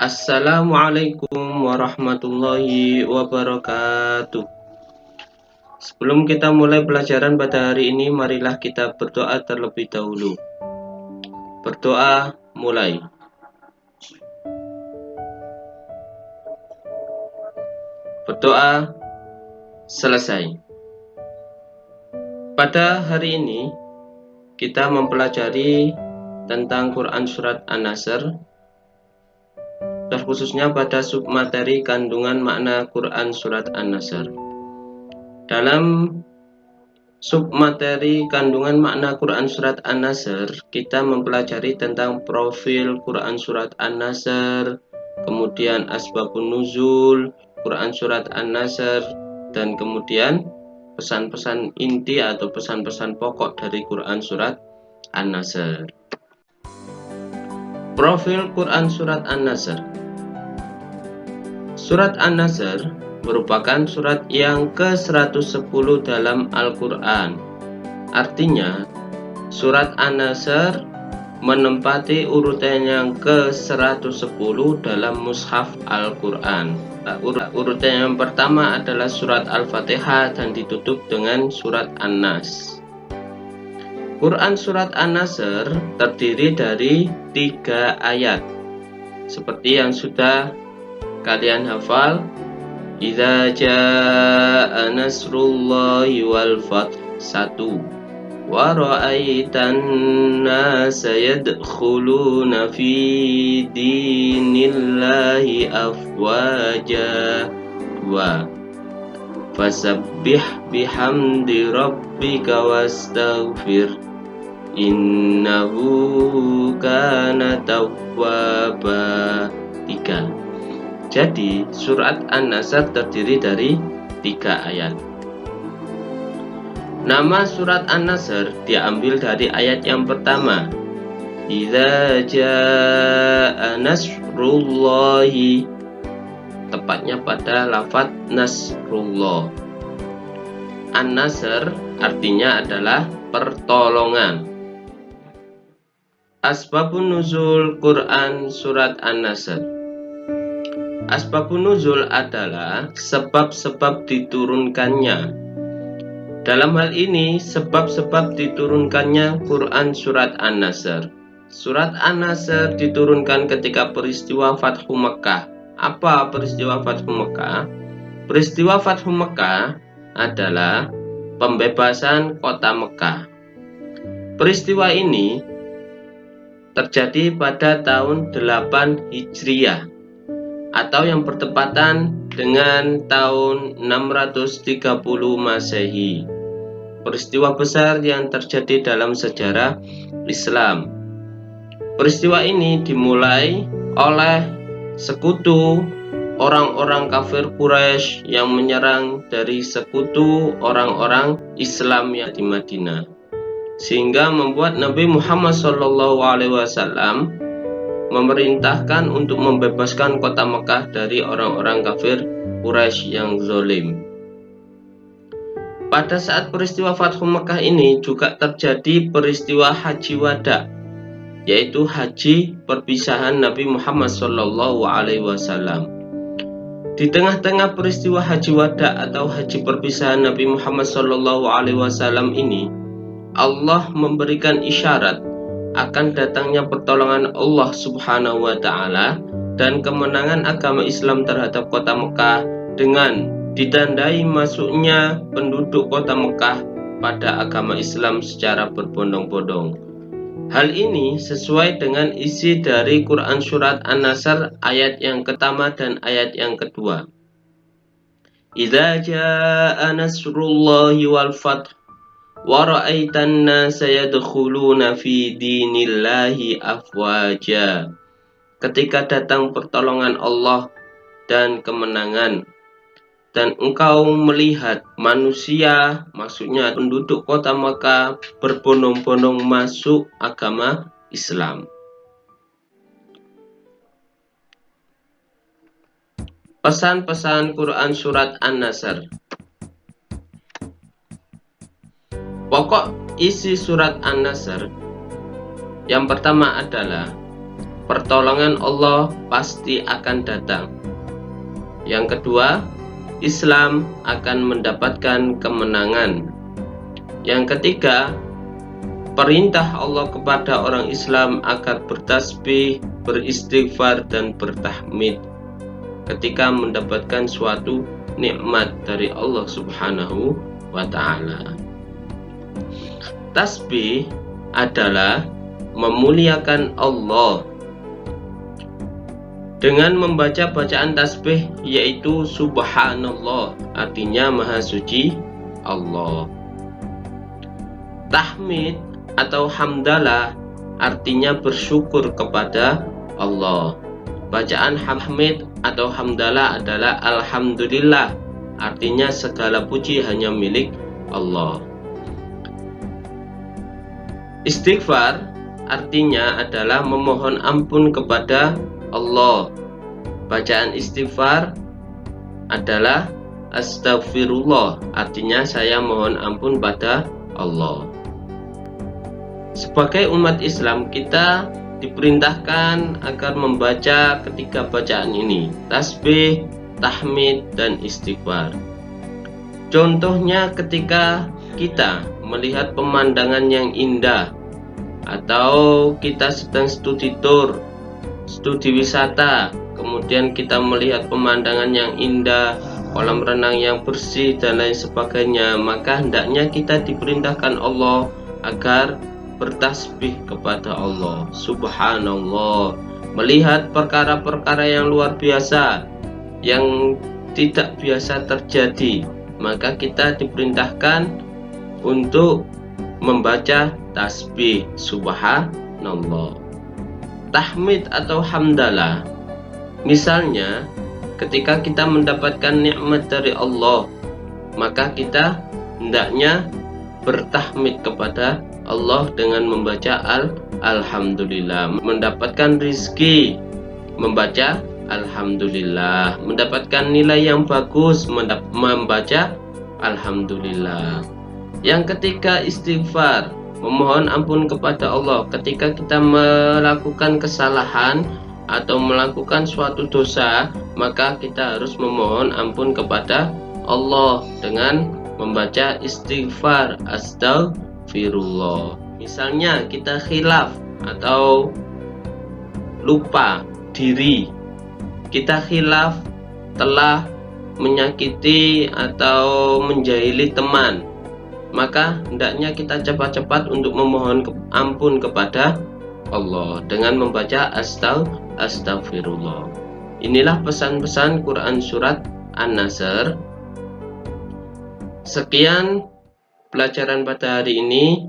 Assalamualaikum warahmatullahi wabarakatuh. Sebelum kita mulai pelajaran pada hari ini, marilah kita berdoa terlebih dahulu. Berdoa mulai. Berdoa selesai. Pada hari ini kita mempelajari tentang Quran Surat An-Nasr, terkhususnya pada submateri kandungan makna Quran Surat An-Nasr. Dalam submateri kandungan makna Quran Surat An-Nasr, kita mempelajari tentang profil Quran Surat An-Nasr, kemudian asbabun nuzul Quran Surat An-Nasr, dan kemudian pesan-pesan inti atau pesan-pesan pokok dari Quran Surat An-Nasr. Profil Quran Surat An-Nasr. Surat An-Nasr merupakan surat yang ke-110 dalam Al-Quran. Artinya, surat An-Nasr menempati urutan yang ke-110 dalam mushaf Al-Quran. Urutan yang pertama adalah surat Al-Fatihah dan ditutup dengan surat An-Nas. Quran Surat An-Nasr terdiri dari 3 ayat, seperti yang sudah kalian hafal. Idza jaa nasrullahi wal fath 1. Wa ra'aitan nasa yadkhuluna fi dinillahi afwaja 2. Fasabbih bihamdi rabbika wastaghfir innahu kana tawwaba 3. Jadi, surat An-Nasr terdiri dari 3 ayat. Nama surat An-Nasr diambil dari ayat yang pertama. Idza jaa nasrullahi, tepatnya pada lafaz nasrullah. An-Nasr artinya adalah pertolongan. Asbabun nuzul Quran Surat An-Nasr. Asbabun nuzul adalah sebab-sebab diturunkannya. Dalam hal ini, sebab-sebab diturunkannya Quran Surat An-Nasr. Surat An-Nasr diturunkan ketika peristiwa Fathu Mekah. Apa peristiwa Fathu Mekah? Peristiwa Fathu Mekah adalah pembebasan kota Mekah. Peristiwa ini terjadi pada tahun 8 Hijriah, atau yang bertepatan dengan tahun 630 Masehi. Peristiwa besar yang terjadi dalam sejarah Islam. Peristiwa ini dimulai oleh sekutu orang-orang kafir Quraisy yang menyerang dari sekutu orang-orang Islam yang di Madinah, sehingga membuat Nabi Muhammad SAW memerintahkan untuk membebaskan kota Mekah dari orang-orang kafir Quraisy yang zalim. Pada saat peristiwa Fathu Mekah ini juga terjadi peristiwa Haji Wada, yaitu haji perpisahan Nabi Muhammad SAW. Di tengah-tengah peristiwa Haji Wada atau haji perpisahan Nabi Muhammad SAW ini, Allah memberikan isyarat akan datangnya pertolongan Allah Subhanahu wa Ta'ala dan kemenangan agama Islam terhadap kota Mekah dengan ditandai masuknya penduduk kota Mekah pada agama Islam secara berbondong-bondong. Hal ini sesuai dengan isi dari Quran Surat An-Nasr ayat yang pertama dan ayat yang kedua. Idza jaa nasrullahi wal fath wa ra'aitan nasa yadkhuluna fi dinillahi afwaja. Ketika datang pertolongan Allah dan kemenangan, dan engkau melihat manusia, maksudnya penduduk kota Makkah, berbondong-bondong masuk agama Islam. Pesan-pesan Quran Surat An-Nasr. Pokok isi surat An-Nasr yang pertama adalah pertolongan Allah pasti akan datang. Yang kedua, Islam akan mendapatkan kemenangan. Yang ketiga, perintah Allah kepada orang Islam agar bertasbih, beristighfar, dan bertahmid ketika mendapatkan suatu nikmat dari Allah Subhanahu wa Ta'ala. Tasbih adalah memuliakan Allah dengan membaca bacaan tasbih, yaitu Subhanallah, artinya Maha Suci Allah. Tahmid atau hamdalah artinya bersyukur kepada Allah. Bacaan hamid atau hamdalah adalah alhamdulillah, artinya segala puji hanya milik Allah. Istighfar artinya adalah memohon ampun kepada Allah. Bacaan istighfar adalah astagfirullah, artinya saya mohon ampun pada Allah. Sebagai umat Islam, kita diperintahkan agar membaca ketiga bacaan ini, tasbih, tahmid, dan istighfar. Contohnya ketika kita melihat pemandangan yang indah, atau kita sedang studi tour, studi wisata, kemudian kita melihat pemandangan yang indah, kolam renang yang bersih, dan lain sebagainya, maka hendaknya kita diperintahkan Allah agar bertasbih kepada Allah. Subhanallah, melihat perkara-perkara yang luar biasa yang tidak biasa terjadi, maka kita diperintahkan untuk membaca tasbih Subhanallah. Tahmid atau hamdalah, misalnya ketika kita mendapatkan nikmat dari Allah, maka kita hendaknya bertahmid kepada Allah dengan membaca alhamdulillah. Mendapatkan rizki, membaca alhamdulillah. Mendapatkan nilai yang bagus, membaca alhamdulillah. Yang ketiga, istighfar, memohon ampun kepada Allah. Ketika kita melakukan kesalahan atau melakukan suatu dosa, maka kita harus memohon ampun kepada Allah dengan membaca istighfar, astagfirullah. Misalnya kita khilaf atau lupa diri, kita khilaf telah menyakiti atau menjahili teman, maka hendaknya kita cepat-cepat untuk memohon ampun kepada Allah dengan membaca astagfirullah. Inilah pesan-pesan Quran surat An-Nasr. Sekian pelajaran pada hari ini.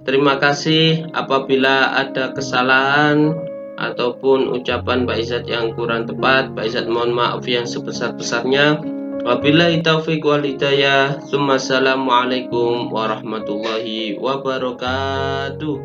Terima kasih apabila ada kesalahan ataupun ucapan Pak Izzat yang kurang tepat. Pak Izzat mohon maaf yang sebesar-besarnya. Wabillahi taufiq wal hidayah. Assalamualaikum warahmatullahi wabarakatuh.